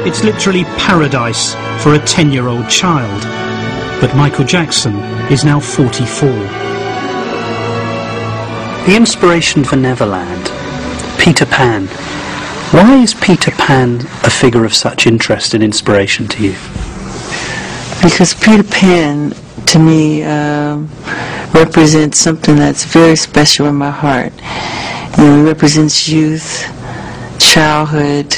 It's literally paradise for a 10-year-old child. But Michael Jackson is now 44. The inspiration for Neverland, Peter Pan. Why is Peter Pan a figure of such interest and inspiration to you? Because Peter Pan, to me, represents something that's very special in my heart. You know, it represents youth, childhood,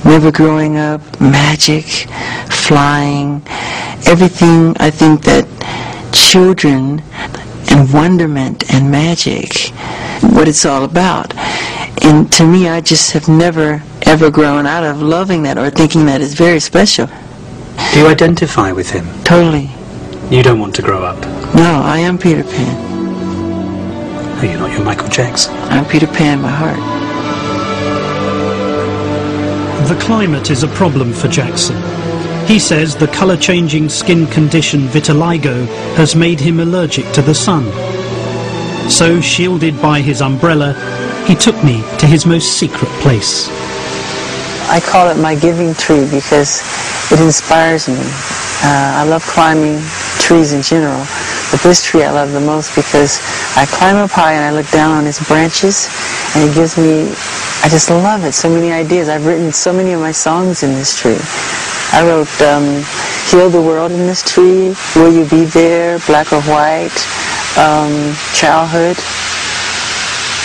never growing up, magic, flying, everything I think that children and wonderment and magic, what it's all about. And to me, I just have never, ever grown out of loving that or thinking that is very special. Do you identify with him? Totally. You don't want to grow up? No, I am Peter Pan. No, you're not. You're Michael Jackson. I'm Peter Pan in my heart. The climate is a problem for Jackson. He says the colour-changing skin condition vitiligo has made him allergic to the sun. So, shielded by his umbrella, he took me to his most secret place. I call it my giving tree because it inspires me. I love climbing trees in general, but this tree I love the most because I climb up high and I look down on its branches, and it gives me, I just love it, so many ideas. I've written so many of my songs in this tree. I wrote Heal the World in this tree, Will You Be There, Black or White, Childhood.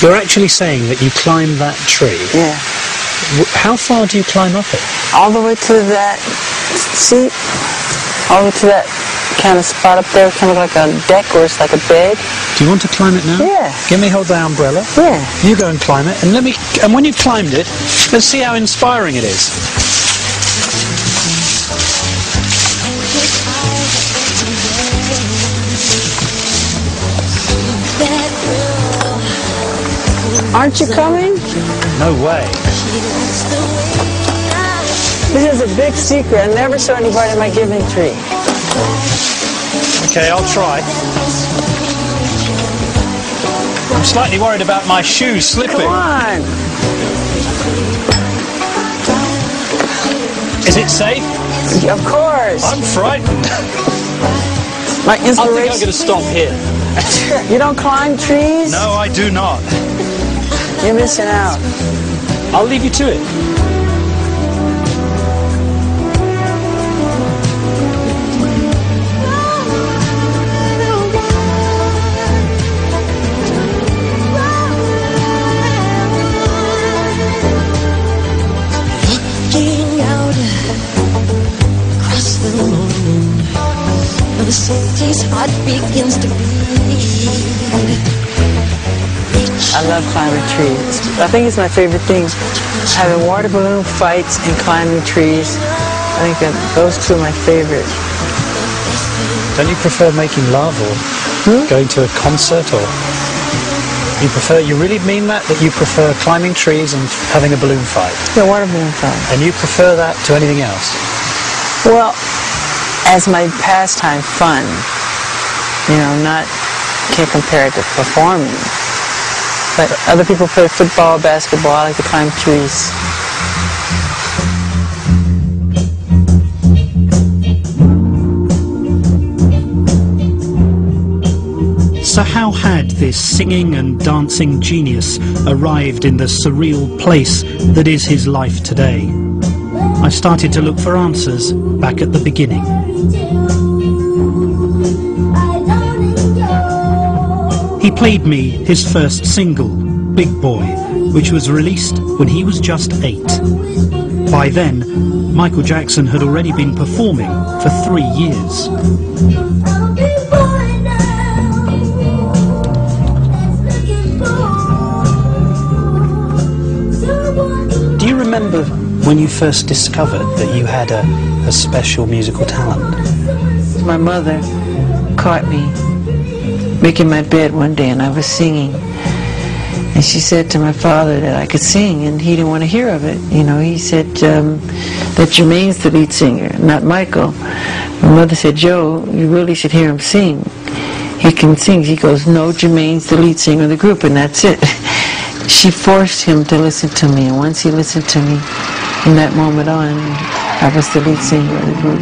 You're actually saying that you climb that tree? Yeah. How far do you climb up it? All the way to that seat, all the way to that kind of spot up there, kind of like a deck or it's like a bed. Do you want to climb it now? Yeah. Give me hold the umbrella. Yeah. You go and climb it, and and when you've climbed it, let's see how inspiring it is. Aren't you coming? No way. This is a big secret. I never show anybody my giving tree. Okay, I'll try. I'm slightly worried about my shoes slipping. Come on. Is it safe? Of course. I'm frightened. My inspiration. I think I'm going to stop here. You don't climb trees? No, I do not. You're missing out. I'll leave you to it. Looking out across the moon, the city's heart begins to beat. I love climbing trees. I think it's my favorite thing. Having water balloon fights and climbing trees. I think that those two are my favorite. Don't you prefer making love or going to a concert, or you really mean that you prefer climbing trees and having a balloon fight? Yeah, water balloon fight. And you prefer that to anything else? Well, as my pastime fun, you know, can't compare it to performing. But other people play football, basketball. I like to climb trees. So how had this singing and dancing genius arrived in the surreal place that is his life today? I started to look for answers back at the beginning. He played me his first single, Big Boy, which was released when he was just 8. By then, Michael Jackson had already been performing for 3 years. Do you remember when you first discovered that you had a special musical talent? My mother caught me making my bed one day and I was singing, and she said to my father that I could sing, and he didn't want to hear of it. You know, he said that Jermaine's the lead singer, not Michael. My mother said, Joe, you really should hear him sing. He can sing. He goes, no, Jermaine's the lead singer of the group, and that's it. She forced him to listen to me, and once he listened to me, from that moment on, I was the lead singer of the group.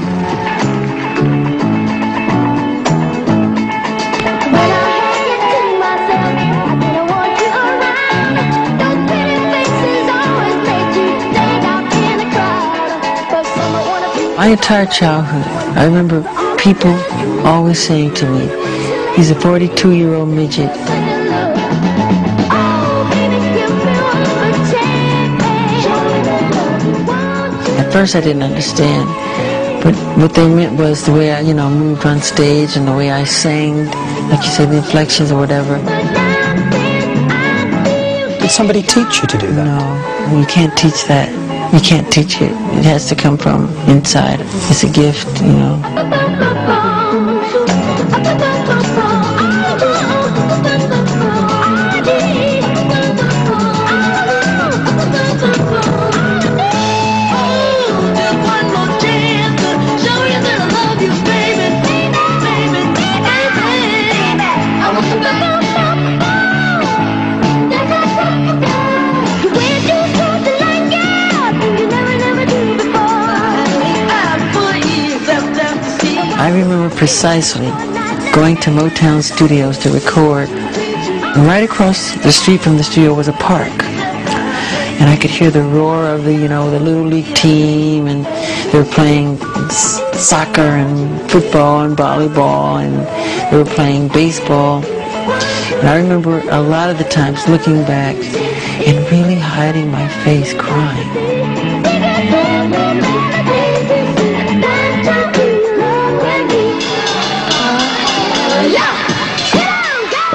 My entire childhood, I remember people always saying to me, he's a 42-year-old midget. At first I didn't understand, but what they meant was the way I, moved on stage and the way I sang, like you said, the inflections or whatever. Did somebody teach you to do that? No, you can't teach that. You can't teach it. It has to come from inside. It's a gift, I remember precisely going to Motown Studios to record, and right across the street from the studio was a park, and I could hear the roar of the Little League team, and they were playing soccer and football and volleyball, and they were playing baseball, and I remember a lot of the times looking back and really hiding my face crying.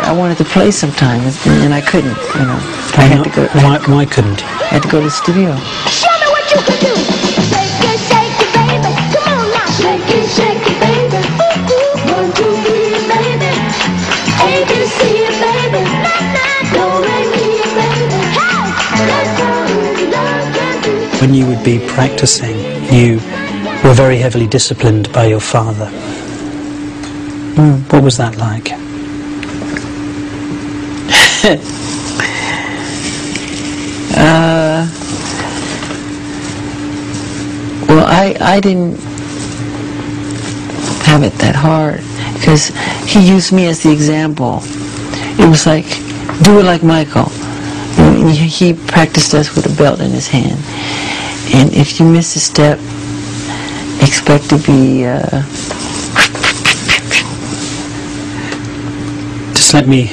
I wanted to play sometime, and I couldn't, I had to go. Why couldn't you? I had to go to the studio. Show me what you can do. Shake it, baby. Come on now. Shake it, baby. Ooh, 1, 2, 3, baby. A, B, C, baby. Don't make me, baby. Hey, let's go. When you would be practicing, you were very heavily disciplined by your father. What was that like? Well, I didn't have it that hard because he used me as the example. It was like, do it like Michael. He practiced us with a belt in his hand, and if you miss a step, expect to be Just let me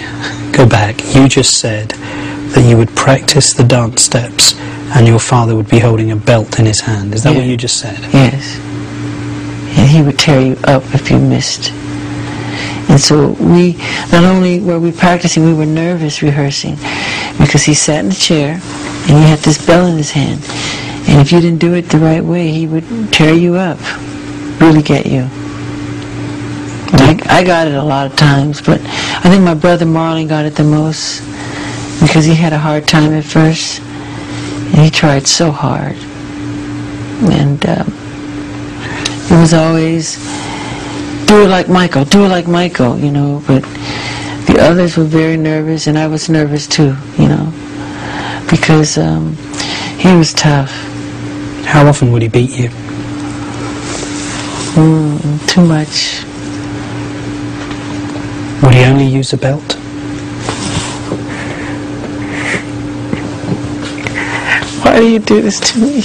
go back. You just said that you would practice the dance steps and your father would be holding a belt in his hand. Is that what you just said? Yes. And he would tear you up if you missed. And so we, not only were we practicing, we were nervous rehearsing because he sat in the chair and he had this belt in his hand. And if you didn't do it the right way, he would tear you up, really get you. And I got it a lot of times, but I think my brother Marlon got it the most because he had a hard time at first. And he tried so hard. And it was always, do it like Michael, but the others were very nervous, and I was nervous too, because he was tough. How often would he beat you? Too much. Would he only use a belt? Why do you do this to me?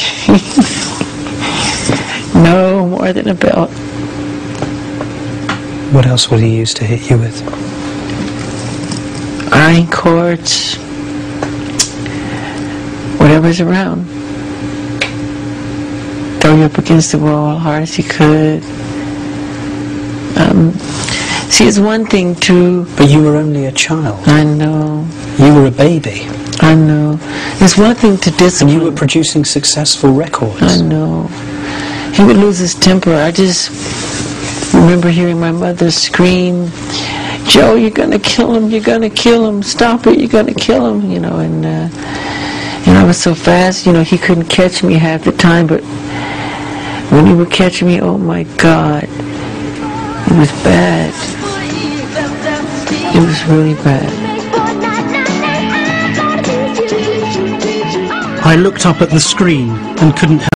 No, more than a belt. What else would he use to hit you with? Iron cords, whatever's around. Throw you up against the wall as hard as he could. See, it's one thing to... But you were only a child. I know. You were a baby. I know. It's one thing to discipline. And you were producing successful records. I know. He would lose his temper. I just remember hearing my mother scream, "Joe, you're going to kill him, you're going to kill him, stop it, you're going to kill him," and I was so fast, he couldn't catch me half the time, but when he would catch me, oh my God, it was bad. It was really bad. I looked up at the screen and couldn't help